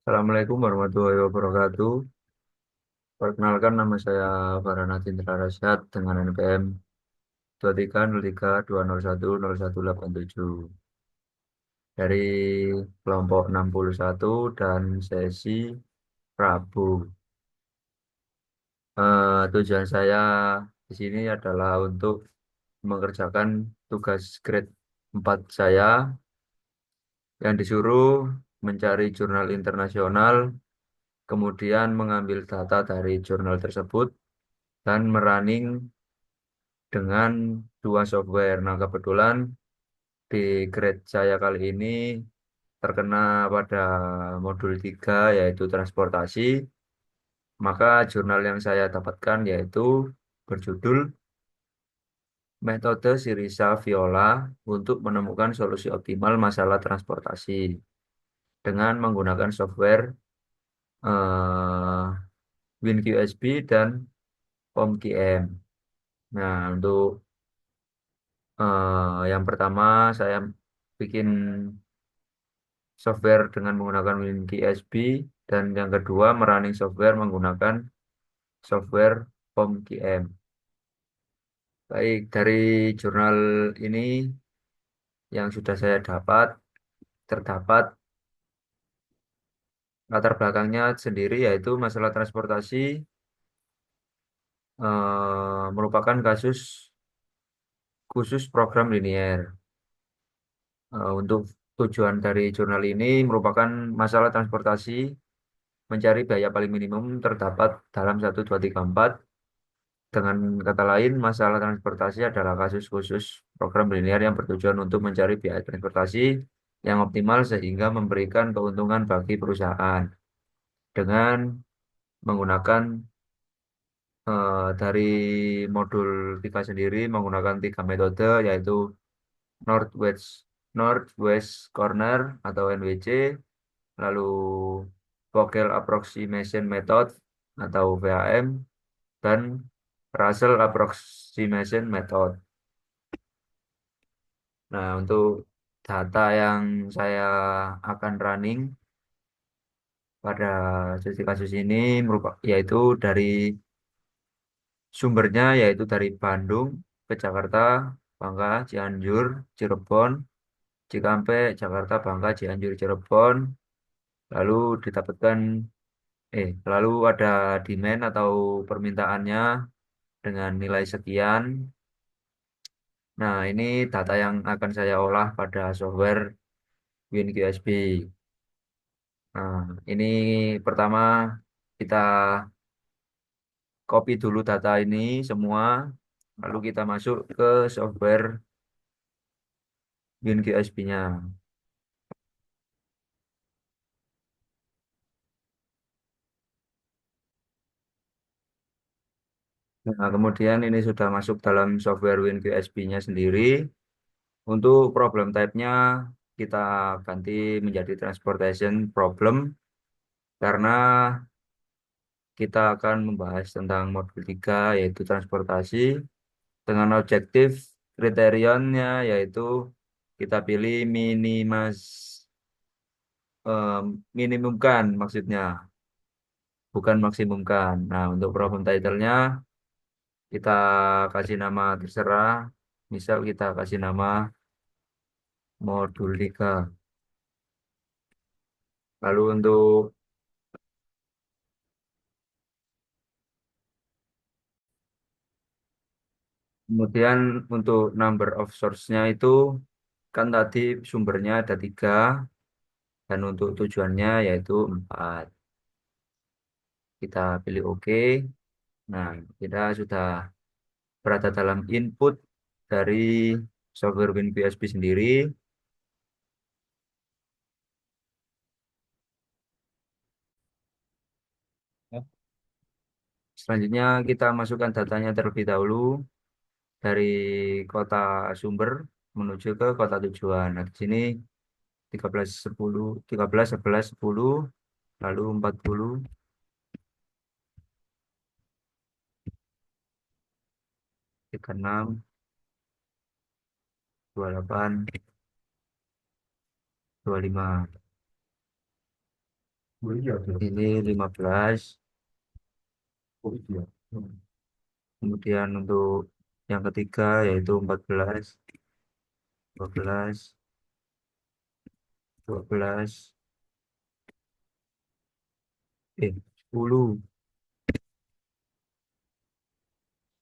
Assalamualaikum warahmatullahi wabarakatuh. Perkenalkan nama saya Farhana Cindra Rasyad dengan NPM 2303201187 dari kelompok 61 dan sesi Rabu. Tujuan saya di sini adalah untuk mengerjakan tugas grade 4 saya yang disuruh mencari jurnal internasional, kemudian mengambil data dari jurnal tersebut dan merunning dengan dua software. Nah, kebetulan di grade saya kali ini terkena pada modul 3 yaitu transportasi, maka jurnal yang saya dapatkan yaitu berjudul Metode Sirisa Viola untuk menemukan solusi optimal masalah transportasi dengan menggunakan software WinQSP dan POMQM. Nah, untuk yang pertama saya bikin software dengan menggunakan WinKSB dan yang kedua merunning software menggunakan software POMQM. Baik, dari jurnal ini yang sudah saya terdapat latar belakangnya sendiri yaitu masalah transportasi merupakan kasus khusus program linier. Untuk tujuan dari jurnal ini merupakan masalah transportasi mencari biaya paling minimum terdapat dalam 1, 2, 3, 4. Dengan kata lain, masalah transportasi adalah kasus khusus program linear yang bertujuan untuk mencari biaya transportasi yang optimal sehingga memberikan keuntungan bagi perusahaan dengan menggunakan dari modul 3 sendiri menggunakan 3 metode yaitu Northwest Northwest Corner atau NWC, lalu Vogel Approximation Method atau VAM, dan Russell Approximation Method. Nah, untuk data yang saya akan running pada sesi kasus ini yaitu dari sumbernya yaitu dari Bandung ke Jakarta, Bangka, Cianjur, Cirebon, Cikampek, Jakarta, Bangka, Cianjur, Cirebon, lalu didapatkan lalu ada demand atau permintaannya dengan nilai sekian. Nah, ini data yang akan saya olah pada software WinQSP. Nah, ini pertama kita copy dulu data ini semua, lalu kita masuk ke software WinQSP-nya. Nah, kemudian ini sudah masuk dalam software WinQSP-nya sendiri. Untuk problem type-nya kita ganti menjadi transportation problem karena kita akan membahas tentang modul 3 yaitu transportasi dengan objektif kriteriannya yaitu kita pilih eh, minimumkan maksudnya, bukan maksimumkan. Nah, untuk problem title-nya kita kasih nama terserah. Misal kita kasih nama modul 3. Lalu untuk kemudian untuk number of source-nya itu kan tadi sumbernya ada 3 dan untuk tujuannya yaitu 4. Kita pilih OK. Nah, kita sudah berada dalam input dari software WinPSP sendiri. Selanjutnya kita masukkan datanya terlebih dahulu dari kota sumber menuju ke kota tujuan. Nah, di sini 13 10 13 11 10 lalu 40 36 28 25. Ini 15. Kemudian untuk yang ketiga yaitu 14, 12, 12, 10,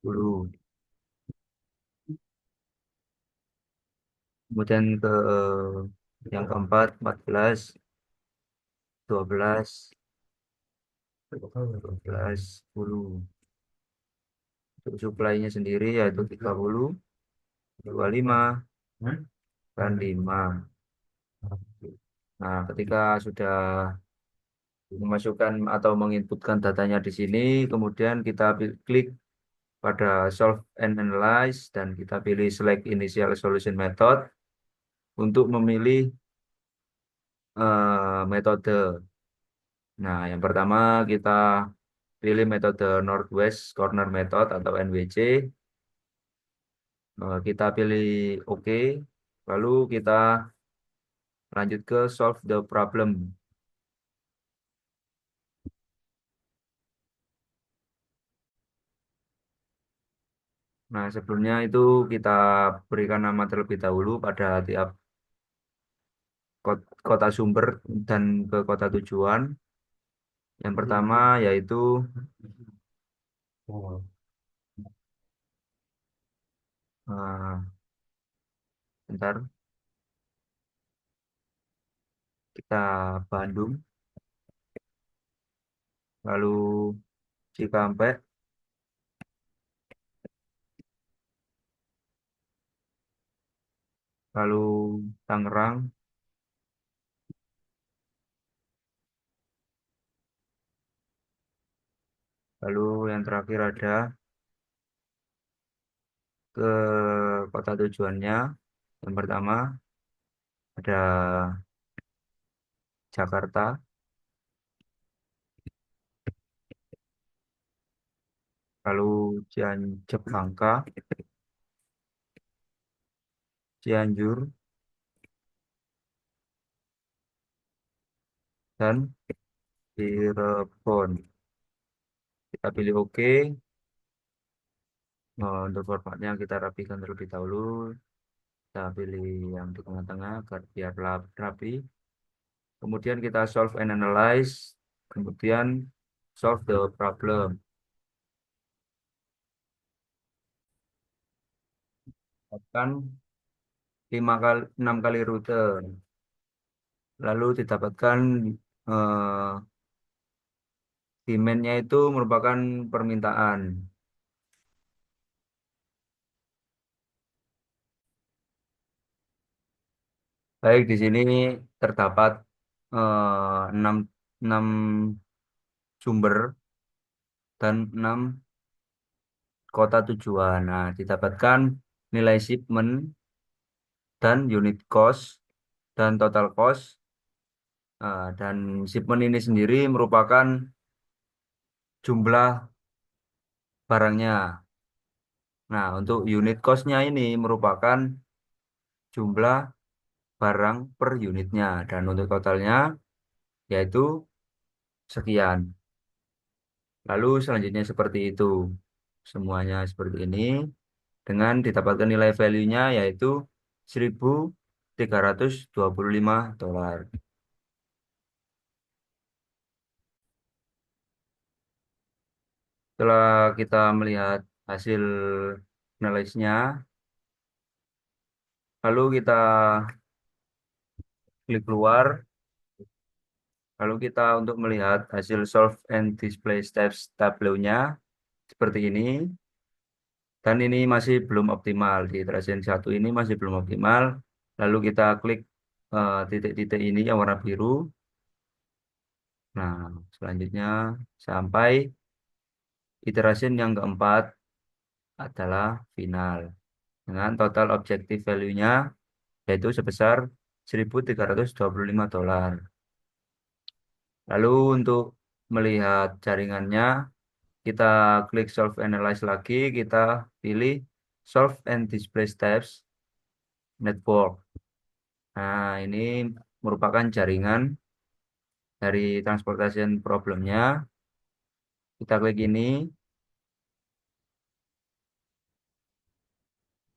10. Kemudian yang keempat 14, 12, 12, 10. Untuk supply-nya sendiri yaitu 30, 25, dan 5. Nah, ketika sudah memasukkan atau menginputkan datanya di sini, kemudian kita klik pada Solve and Analyze dan kita pilih Select Initial Solution Method untuk memilih metode. Nah, yang pertama kita pilih metode Northwest Corner Method atau NWC. Kita pilih OK, lalu kita lanjut ke Solve the Problem. Nah, sebelumnya itu kita berikan nama terlebih dahulu pada tiap kota sumber dan ke kota tujuan. Yang pertama yaitu eh, bentar, kita Bandung, lalu Cikampek, lalu Tangerang, lalu yang terakhir ada ke kota tujuannya. Yang pertama ada Jakarta, lalu Jepangka, Cianjur, dan Cirebon. Kita pilih OK. Untuk formatnya kita rapikan terlebih dahulu. Kita pilih yang di tengah-tengah agar biar rapi. Kemudian kita solve and analyze. Kemudian solve the problem. Dapatkan 6 kali rute. Lalu didapatkan eh, demand-nya itu merupakan permintaan. Baik, di sini terdapat 6, 6 sumber dan 6 kota tujuan. Nah, didapatkan nilai shipment dan unit cost dan total cost. Dan shipment ini sendiri merupakan jumlah barangnya. Nah, untuk unit cost-nya ini merupakan jumlah barang per unitnya. Dan untuk totalnya yaitu sekian. Lalu selanjutnya seperti itu. Semuanya seperti ini. Dengan didapatkan nilai value-nya yaitu 1.325 dolar. Setelah kita melihat hasil analisnya, lalu kita klik keluar, lalu kita untuk melihat hasil solve and display steps tableau-nya seperti ini. Dan ini masih belum optimal, di iteration 1 ini masih belum optimal. Lalu kita klik titik-titik ini yang warna biru. Nah, selanjutnya sampai iteration yang keempat adalah final dengan total objective value-nya yaitu sebesar 1.325 dolar. Lalu untuk melihat jaringannya, kita klik Solve Analyze lagi, kita pilih Solve and Display Steps Network. Nah, ini merupakan jaringan Dari transportation problemnya, kita klik ini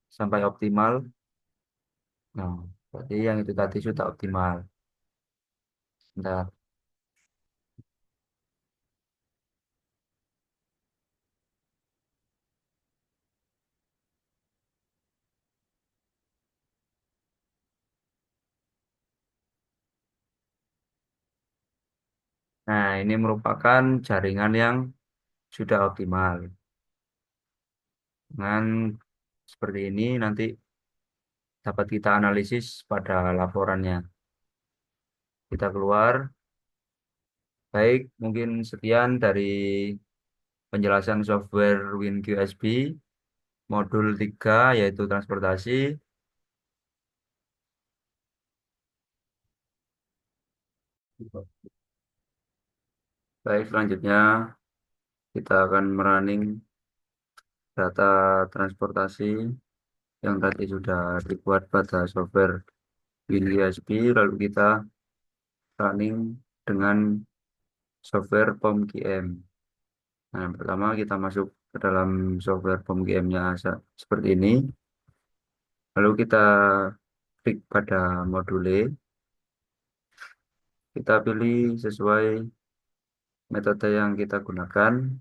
sampai optimal. Nah, berarti yang itu tadi sudah optimal. Bentar. Nah, ini merupakan jaringan yang sudah optimal. Dengan seperti ini nanti dapat kita analisis pada laporannya. Kita keluar. Baik, mungkin sekian dari penjelasan software WinQSP modul 3 yaitu transportasi. Baik, selanjutnya kita akan merunning data transportasi yang tadi sudah dibuat pada software WinUSB, lalu kita running dengan software POM-QM. Nah, yang pertama kita masuk ke dalam software POM-QM-nya seperti ini, lalu kita klik pada module, kita pilih sesuai metode yang kita gunakan.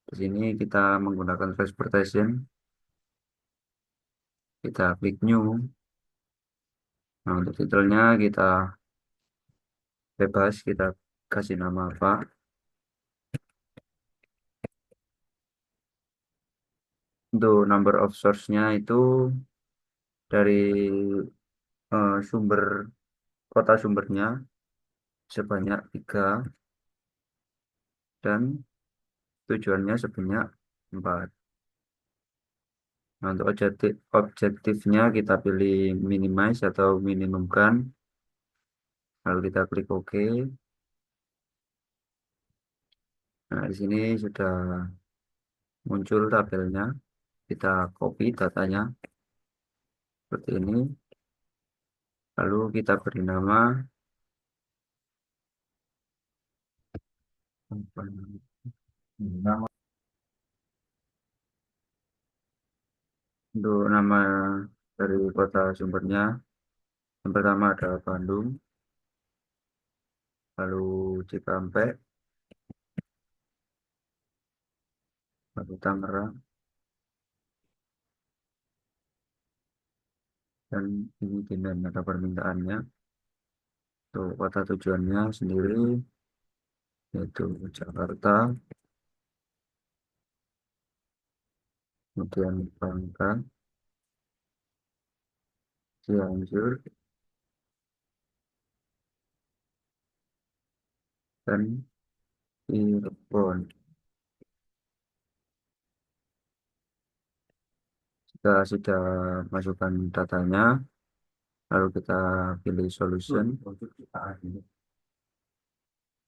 Di sini kita menggunakan transportation, kita klik new. Nah, untuk titelnya kita bebas, kita kasih nama apa. Untuk number of source-nya itu dari sumber kota sumbernya sebanyak 3 dan tujuannya sebanyak 4. Nah, untuk objektifnya kita pilih minimize atau minimumkan, lalu kita klik OK. Nah, di sini sudah muncul tabelnya. Kita copy datanya seperti ini, lalu kita beri nama untuk nama dari kota sumbernya. Yang pertama ada Bandung, lalu Cikampek, lalu Tangerang, dan ini demand ada permintaannya. Untuk kota tujuannya sendiri yaitu Jakarta, kemudian Bangka, Cianjur, dan Cirebon. Jika sudah masukkan datanya, lalu kita pilih solution,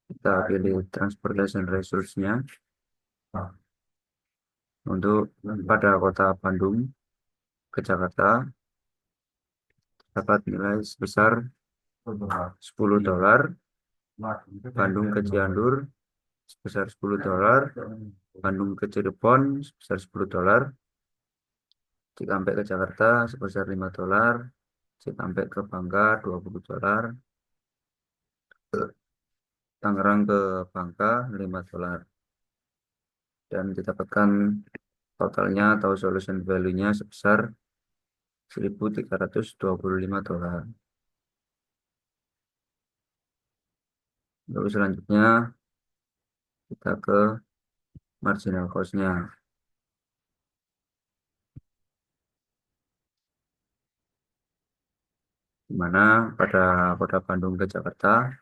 kita pilih transportation resource-nya. Untuk pada kota Bandung ke Jakarta dapat nilai sebesar $10, Bandung ke Cianjur sebesar $10, Bandung ke Cirebon sebesar $10, Cikampek ke Jakarta sebesar $5, Cikampek ke Bangka $20, Tangerang ke Bangka $5, dan didapatkan totalnya atau solution value-nya sebesar $1.325. Lalu selanjutnya kita ke marginal cost-nya, di mana pada kota Bandung ke Jakarta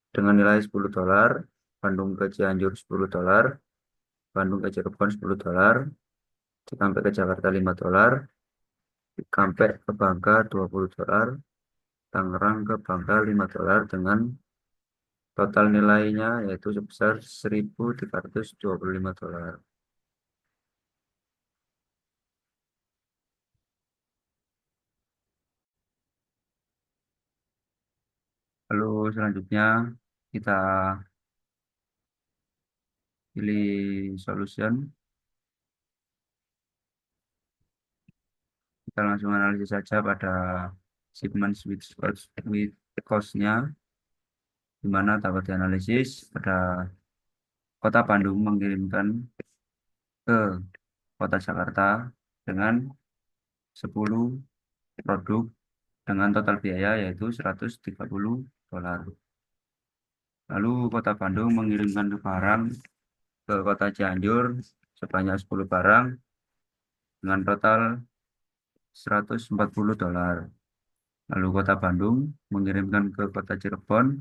dengan nilai $10, Bandung ke Cianjur $10, Bandung ke Cirebon $10, Cikampek ke Jakarta $5, Cikampek ke Bangka $20, Tangerang ke Bangka $5 dengan total nilainya yaitu sebesar $1.325. Lalu selanjutnya kita pilih solution. Kita langsung analisis saja pada shipment with cost-nya, di mana dapat dianalisis pada Kota Bandung mengirimkan ke Kota Jakarta dengan 10 produk dengan total biaya yaitu $130. Lalu Kota Bandung mengirimkan barang ke Kota Cianjur sebanyak 10 barang dengan total $140. Lalu Kota Bandung mengirimkan ke Kota Cirebon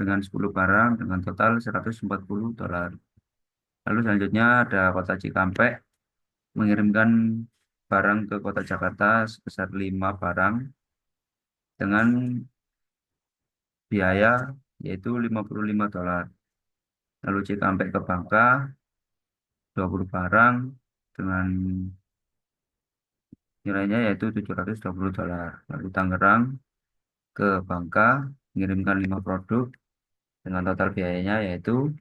dengan 10 barang dengan total $140. Lalu selanjutnya ada Kota Cikampek mengirimkan barang ke Kota Jakarta sebesar 5 barang dengan biaya yaitu $55. Lalu Cikampek ke Bangka 20 barang dengan nilainya yaitu $720. Lalu Tangerang ke Bangka mengirimkan 5 produk dengan total biayanya yaitu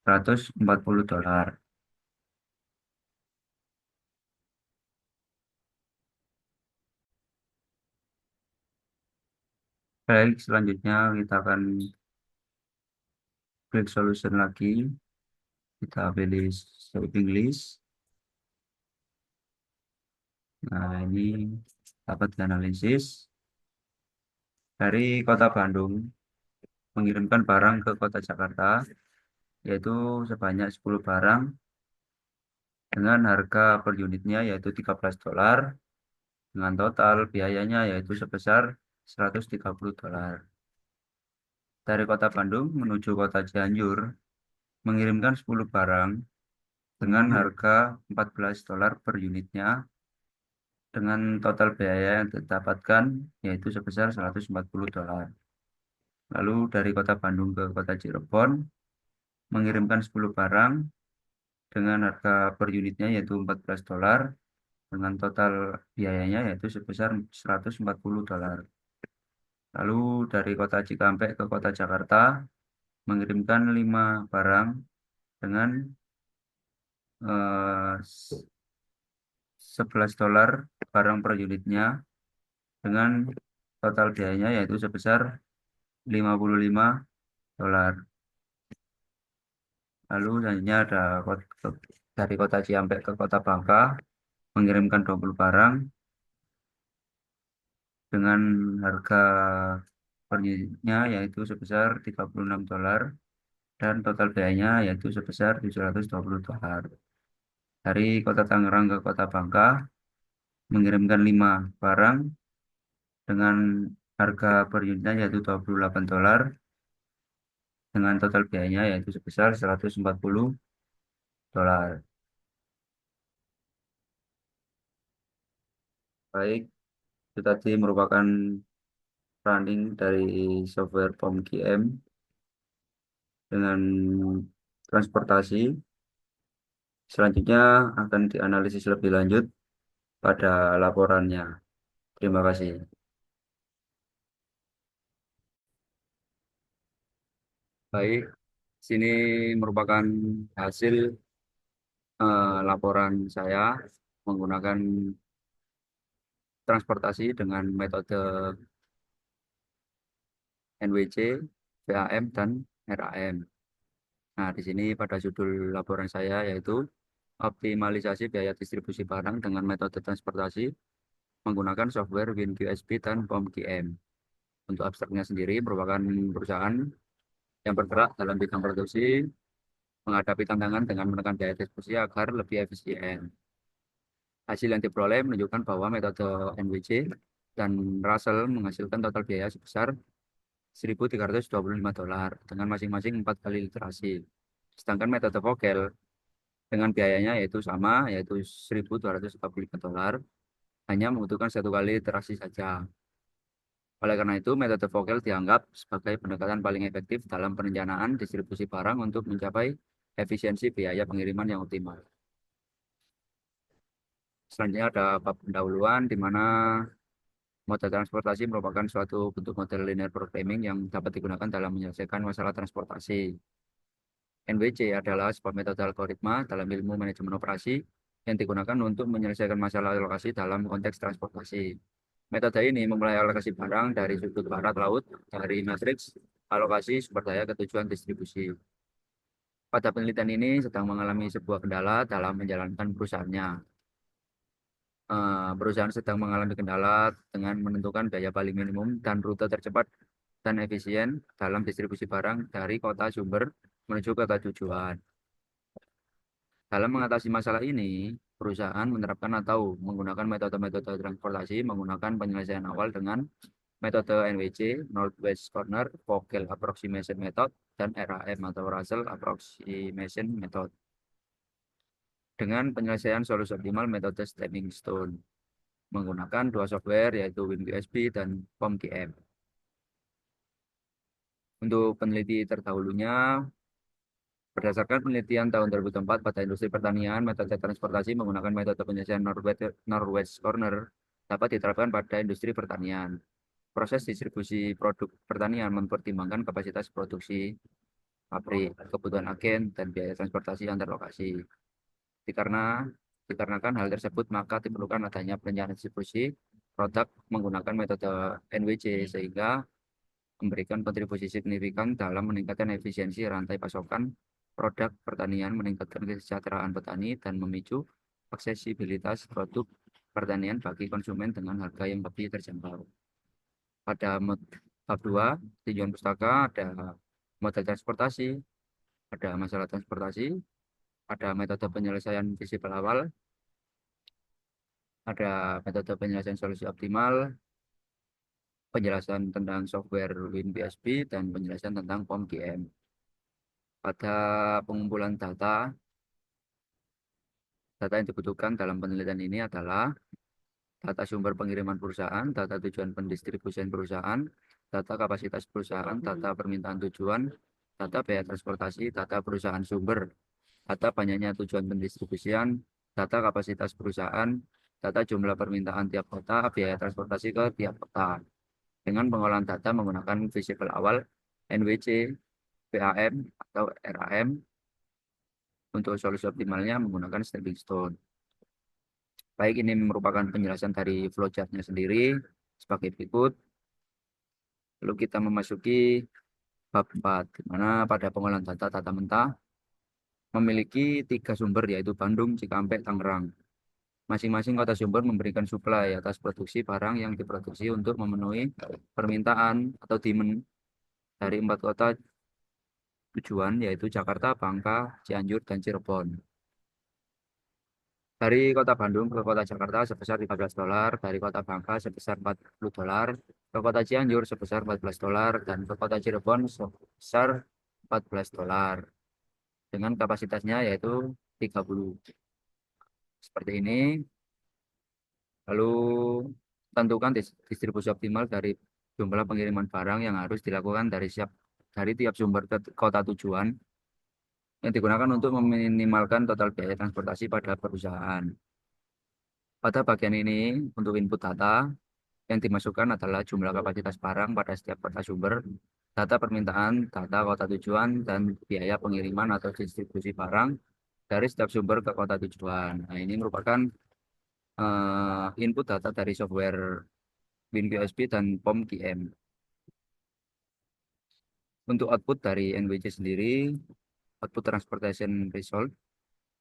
$140. Baik, selanjutnya kita akan klik solution lagi. Kita pilih shopping list. Nah, ini dapat dianalisis dari Kota Bandung mengirimkan barang ke Kota Jakarta yaitu sebanyak 10 barang dengan harga per unitnya yaitu $13 dengan total biayanya yaitu sebesar $130. Dari Kota Bandung menuju Kota Cianjur mengirimkan 10 barang dengan harga $14 per unitnya dengan total biaya yang didapatkan yaitu sebesar $140. Lalu dari Kota Bandung ke Kota Cirebon mengirimkan 10 barang dengan harga per unitnya yaitu $14 dengan total biayanya yaitu sebesar $140. Lalu dari Kota Cikampek ke Kota Jakarta mengirimkan 5 barang dengan eh, $11 barang per unitnya dengan total biayanya yaitu sebesar $55. Lalu selanjutnya ada dari Kota Cikampek ke Kota Bangka mengirimkan 20 barang dengan harga per unitnya yaitu sebesar $36 dan total biayanya yaitu sebesar $720. Dari Kota Tangerang ke Kota Bangka mengirimkan 5 barang dengan harga per unitnya yaitu $28 dengan total biayanya yaitu sebesar $140. Baik, itu tadi merupakan running dari software POM-QM dengan transportasi. Selanjutnya akan dianalisis lebih lanjut pada laporannya. Terima kasih. Baik, sini merupakan hasil laporan saya menggunakan transportasi dengan metode NWC, VAM, dan RAM. Nah, di sini pada judul laporan saya yaitu optimalisasi biaya distribusi barang dengan metode transportasi menggunakan software WinQSP dan POM-QM. Untuk abstraknya sendiri merupakan perusahaan yang bergerak dalam bidang produksi menghadapi tantangan dengan menekan biaya distribusi agar lebih efisien. Hasil yang diperoleh menunjukkan bahwa metode NWC dan Russell menghasilkan total biaya sebesar $1.325 dengan masing-masing 4 kali literasi. Sedangkan metode Vogel dengan biayanya yaitu sama, yaitu $1.245, hanya membutuhkan 1 kali literasi saja. Oleh karena itu, metode Vogel dianggap sebagai pendekatan paling efektif dalam perencanaan distribusi barang untuk mencapai efisiensi biaya pengiriman yang optimal. Selanjutnya ada bab pendahuluan di mana Moda transportasi merupakan suatu bentuk model linear programming yang dapat digunakan dalam menyelesaikan masalah transportasi. NWC adalah sebuah metode algoritma dalam ilmu manajemen operasi yang digunakan untuk menyelesaikan masalah alokasi dalam konteks transportasi. Metode ini memulai alokasi barang dari sudut barat laut dari matriks alokasi sumber daya ke tujuan distribusi. Pada penelitian ini sedang mengalami sebuah kendala dalam menjalankan perusahaannya. Perusahaan sedang mengalami kendala dengan menentukan biaya paling minimum dan rute tercepat dan efisien dalam distribusi barang dari kota sumber menuju kota tujuan. Dalam mengatasi masalah ini, perusahaan menerapkan atau menggunakan metode-metode transportasi menggunakan penyelesaian awal dengan metode NWC, Northwest Corner, Vogel Approximation Method, dan RAM atau Russell Approximation Method. Dengan penyelesaian solusi optimal metode Stepping Stone menggunakan dua software yaitu WinUSB dan POMGM. Untuk peneliti terdahulunya, berdasarkan penelitian tahun 2004 pada industri pertanian, metode transportasi menggunakan metode penyelesaian Northwest Corner dapat diterapkan pada industri pertanian. Proses distribusi produk pertanian mempertimbangkan kapasitas produksi pabrik, kebutuhan agen, dan biaya transportasi antar lokasi. Dikarena, dikarenakan hal tersebut, maka diperlukan adanya perencanaan distribusi produk menggunakan metode NWC sehingga memberikan kontribusi signifikan dalam meningkatkan efisiensi rantai pasokan produk pertanian, meningkatkan kesejahteraan petani, dan memicu aksesibilitas produk pertanian bagi konsumen dengan harga yang lebih terjangkau. Pada bab 2, tinjauan pustaka, ada model transportasi, ada masalah transportasi, ada metode penyelesaian visible awal, ada metode penyelesaian solusi optimal, penjelasan tentang software WinBSP, dan penjelasan tentang POMGM. Pada pengumpulan data yang dibutuhkan dalam penelitian ini adalah data sumber pengiriman perusahaan, data tujuan pendistribusian perusahaan, data kapasitas perusahaan, data permintaan tujuan, data biaya transportasi, data perusahaan sumber, data banyaknya tujuan pendistribusian, data kapasitas perusahaan, data jumlah permintaan tiap kota, biaya transportasi ke tiap kota. Dengan pengolahan data menggunakan visible awal, NWC, PAM, atau RAM, untuk solusi optimalnya menggunakan stepping stone. Baik, ini merupakan penjelasan dari flowchart-nya sendiri sebagai berikut. Lalu kita memasuki bab 4, di mana pada pengolahan data mentah memiliki 3 sumber, yaitu Bandung, Cikampek, Tangerang. Masing-masing kota sumber memberikan suplai atas produksi barang yang diproduksi untuk memenuhi permintaan atau demand dari 4 kota tujuan, yaitu Jakarta, Bangka, Cianjur, dan Cirebon. Dari kota Bandung ke kota Jakarta sebesar $15, dari kota Bangka sebesar $40, ke kota Cianjur sebesar $14, dan ke kota Cirebon sebesar $14. Dengan kapasitasnya yaitu 30. Seperti ini. Lalu tentukan distribusi optimal dari jumlah pengiriman barang yang harus dilakukan dari tiap sumber ke kota tujuan yang digunakan untuk meminimalkan total biaya transportasi pada perusahaan. Pada bagian ini, untuk input data, yang dimasukkan adalah jumlah kapasitas barang pada setiap kota sumber, data permintaan, data kota tujuan, dan biaya pengiriman atau distribusi barang dari setiap sumber ke kota tujuan. Nah, ini merupakan input data dari software WinBSP dan POMGM. Untuk output dari NWC sendiri, output transportation result,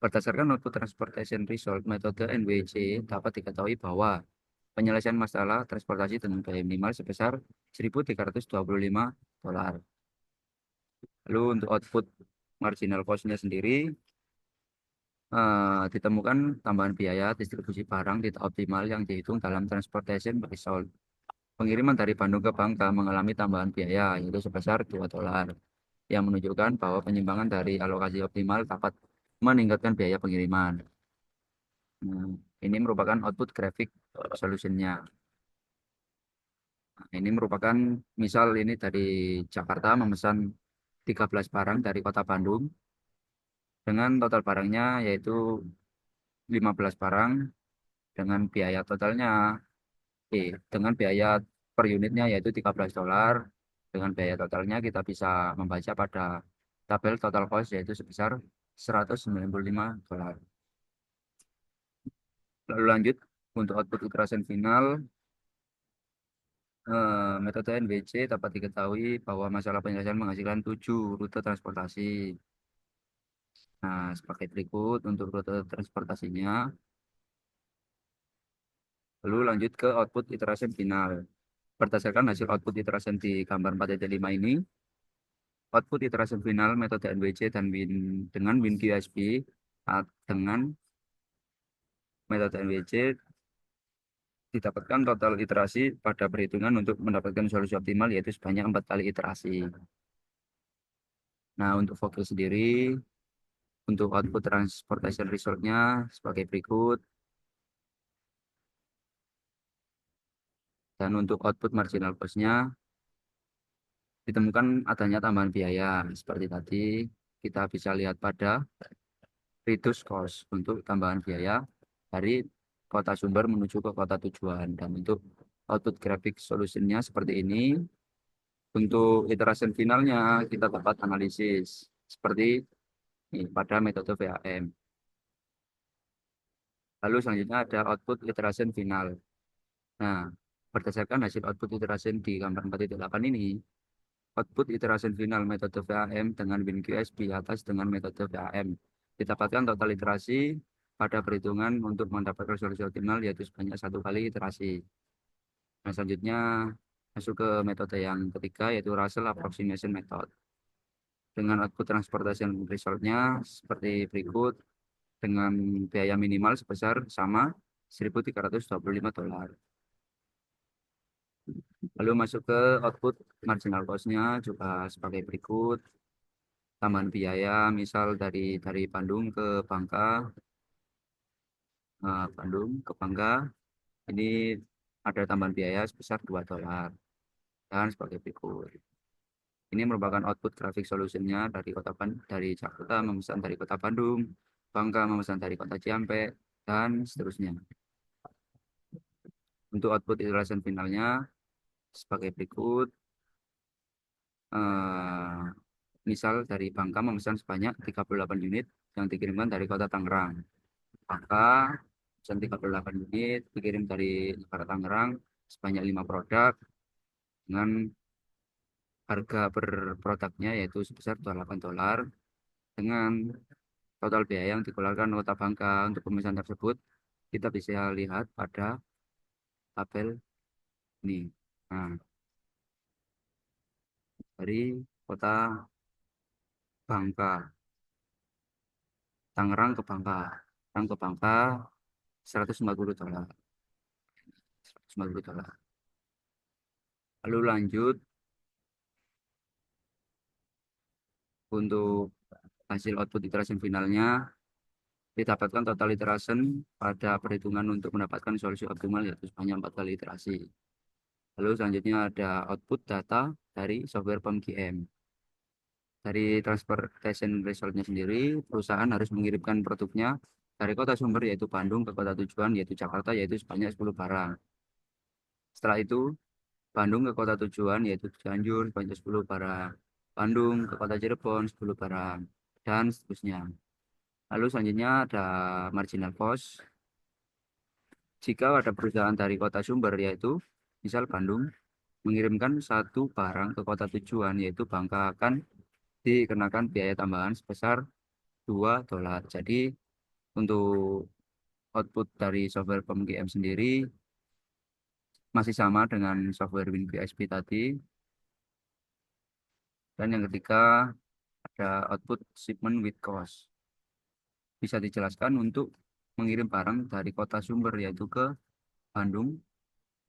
berdasarkan output transportation result, metode NWC dapat diketahui bahwa penyelesaian masalah transportasi dengan biaya minimal sebesar $1.325. Lalu untuk output marginal cost-nya sendiri, ditemukan tambahan biaya distribusi barang tidak optimal yang dihitung dalam transportation result. Pengiriman dari Bandung ke Bangka mengalami tambahan biaya, yaitu sebesar $2, yang menunjukkan bahwa penyimpangan dari alokasi optimal dapat meningkatkan biaya pengiriman. Ini merupakan output grafik solutionnya. Ini merupakan misal ini dari Jakarta memesan 13 barang dari kota Bandung dengan total barangnya yaitu 15 barang dengan biaya totalnya dengan biaya per unitnya yaitu $13. Dengan biaya totalnya kita bisa membaca pada tabel total cost yaitu sebesar $195. Lalu lanjut untuk output iteration final, metode NWC dapat diketahui bahwa masalah penyelesaian menghasilkan 7 rute transportasi. Nah, sebagai berikut untuk rute transportasinya. Lalu lanjut ke output iteration final. Berdasarkan hasil output iteration di gambar 4.5 ini, output iteration final metode NWC dan dengan WinQSP dengan metode NWC didapatkan total iterasi pada perhitungan untuk mendapatkan solusi optimal yaitu sebanyak 4 kali iterasi. Nah, untuk fokus sendiri, untuk output transportation resultnya sebagai berikut. Dan untuk output marginal cost-nya ditemukan adanya tambahan biaya. Seperti tadi, kita bisa lihat pada reduce cost untuk tambahan biaya dari kota sumber menuju ke kota tujuan. Dan untuk output graphic solution-nya seperti ini. Untuk iteration finalnya, kita dapat analisis seperti ini pada metode VAM. Lalu selanjutnya ada output iteration final. Nah, berdasarkan hasil output iteration di gambar 4.8 ini, output iteration final metode VAM dengan WinQSP atas dengan metode VAM. Didapatkan total iterasi pada perhitungan untuk mendapatkan solusi optimal yaitu sebanyak 1 kali iterasi. Nah, selanjutnya masuk ke metode yang ketiga yaitu Russell Approximation Method. Dengan output transportation resultnya seperti berikut dengan biaya minimal sebesar sama $1.325. Lalu masuk ke output marginal cost-nya juga sebagai berikut. Tambahan biaya misal dari Bandung ke Bangka, ini ada tambahan biaya sebesar $2 dan sebagai berikut. Ini merupakan output grafik solutionnya dari Jakarta memesan dari kota Bandung, Bangka memesan dari kota Ciampek, dan seterusnya. Untuk output iteration finalnya sebagai berikut. eh, Misal dari Bangka memesan sebanyak 38 unit yang dikirimkan dari kota Tangerang. Bangka pesan 38 unit dikirim dari negara Tangerang sebanyak 5 produk dengan harga per produknya yaitu sebesar $28 dengan total biaya yang dikeluarkan Kota Bangka untuk pemesanan tersebut kita bisa lihat pada tabel ini. Nah, dari Kota Bangka, Tangerang ke Bangka $140. $140. Lalu lanjut untuk hasil output iteration finalnya didapatkan total iteration pada perhitungan untuk mendapatkan solusi optimal yaitu sebanyak 4 kali iterasi. Lalu selanjutnya ada output data dari software PEMGM. Dari transportation resultnya sendiri, perusahaan harus mengirimkan produknya dari kota sumber yaitu Bandung ke kota tujuan yaitu Jakarta yaitu sebanyak 10 barang. Setelah itu, Bandung ke kota tujuan yaitu Cianjur sebanyak 10 barang. Bandung ke kota Cirebon 10 barang. Dan seterusnya. Lalu selanjutnya ada marginal cost. Jika ada perusahaan dari kota sumber yaitu misal Bandung mengirimkan satu barang ke kota tujuan yaitu Bangka akan dikenakan biaya tambahan sebesar $2. Jadi untuk output dari software PMGM sendiri masih sama dengan software WinPSP tadi. Dan yang ketiga ada output shipment with cost. Bisa dijelaskan untuk mengirim barang dari kota sumber yaitu ke Bandung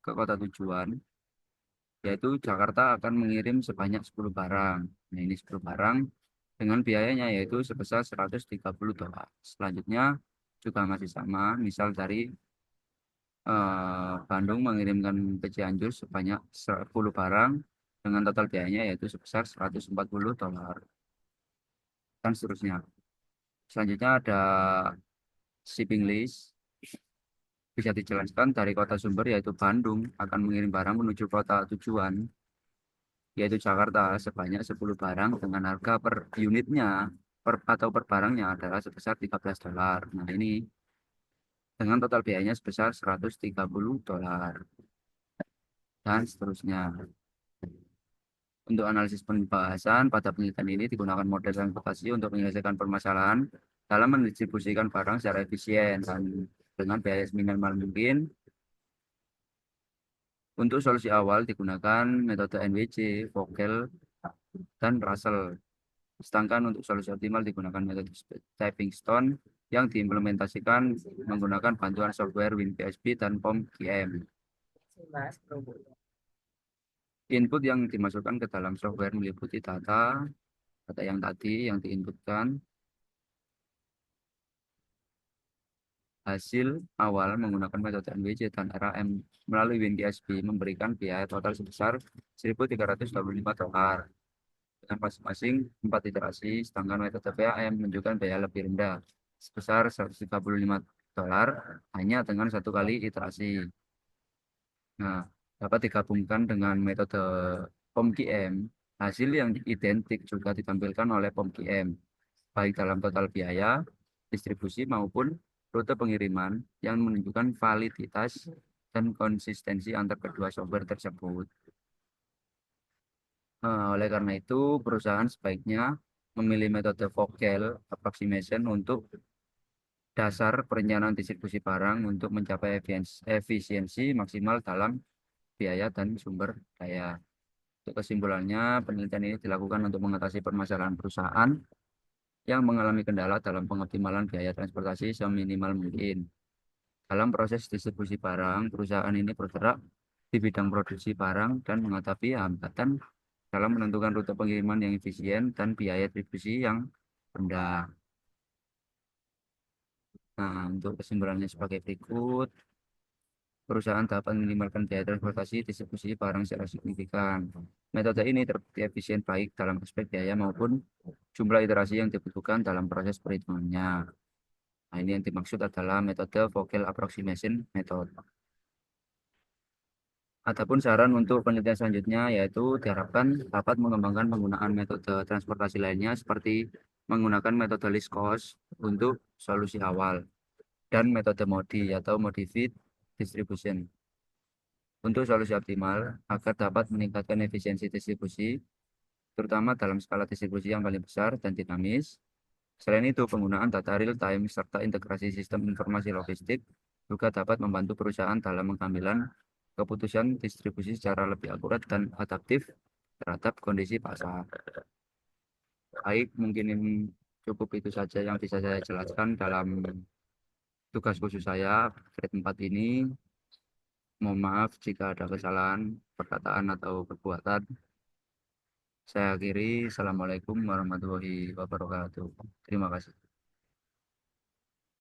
ke kota tujuan yaitu Jakarta akan mengirim sebanyak 10 barang. Nah, ini 10 barang dengan biayanya yaitu sebesar $130. Selanjutnya juga masih sama, misal dari Bandung mengirimkan ke Cianjur sebanyak 10 barang dengan total biayanya yaitu sebesar $140 dan seterusnya. Selanjutnya ada shipping list. Bisa dijelaskan dari kota sumber yaitu Bandung akan mengirim barang menuju kota tujuan yaitu Jakarta sebanyak 10 barang dengan harga per unitnya atau per barangnya adalah sebesar $13. Nah, ini dengan total biayanya sebesar $130 dan seterusnya. Untuk analisis pembahasan pada penelitian ini digunakan model transportasi untuk menyelesaikan permasalahan dalam mendistribusikan barang secara efisien dan dengan biaya seminimal mungkin. Untuk solusi awal digunakan metode NWC, Vogel, dan Russell. Sedangkan untuk solusi optimal digunakan metode stepping stone yang diimplementasikan menggunakan bantuan software WinPHP dan POM-QM. Input yang dimasukkan ke dalam software meliputi data yang tadi yang diinputkan, hasil awal menggunakan metode NWC dan RAM melalui WinPHP memberikan biaya total sebesar $1.325 dengan masing-masing 4 iterasi, sedangkan metode PAM menunjukkan biaya lebih rendah sebesar $135 hanya dengan satu kali iterasi. Nah, dapat digabungkan dengan metode POM-QM, hasil yang identik juga ditampilkan oleh POM-QM, baik dalam total biaya, distribusi maupun rute pengiriman yang menunjukkan validitas dan konsistensi antar kedua software tersebut. Oleh karena itu, perusahaan sebaiknya memilih metode Vogel approximation untuk dasar perencanaan distribusi barang untuk mencapai efisiensi maksimal dalam biaya dan sumber daya. Untuk kesimpulannya, penelitian ini dilakukan untuk mengatasi permasalahan perusahaan yang mengalami kendala dalam pengoptimalan biaya transportasi seminimal mungkin. Dalam proses distribusi barang, perusahaan ini bergerak di bidang produksi barang dan menghadapi hambatan dalam menentukan rute pengiriman yang efisien dan biaya distribusi yang rendah. Nah, untuk kesimpulannya sebagai berikut, perusahaan dapat meminimalkan biaya transportasi distribusi barang secara signifikan. Metode ini terbukti efisien baik dalam aspek biaya maupun jumlah iterasi yang dibutuhkan dalam proses perhitungannya. Nah, ini yang dimaksud adalah metode Vogel Approximation Method. Adapun saran untuk penelitian selanjutnya yaitu diharapkan dapat mengembangkan penggunaan metode transportasi lainnya seperti menggunakan metode least cost untuk solusi awal dan metode MODI atau Modified Distribution untuk solusi optimal agar dapat meningkatkan efisiensi distribusi, terutama dalam skala distribusi yang paling besar dan dinamis. Selain itu, penggunaan data real time serta integrasi sistem informasi logistik juga dapat membantu perusahaan dalam mengambil keputusan distribusi secara lebih akurat dan adaptif terhadap kondisi pasar. Baik, mungkin ini cukup itu saja yang bisa saya jelaskan dalam tugas khusus saya di tempat ini. Mohon maaf jika ada kesalahan perkataan atau perbuatan. Saya akhiri. Assalamualaikum warahmatullahi wabarakatuh. Terima kasih.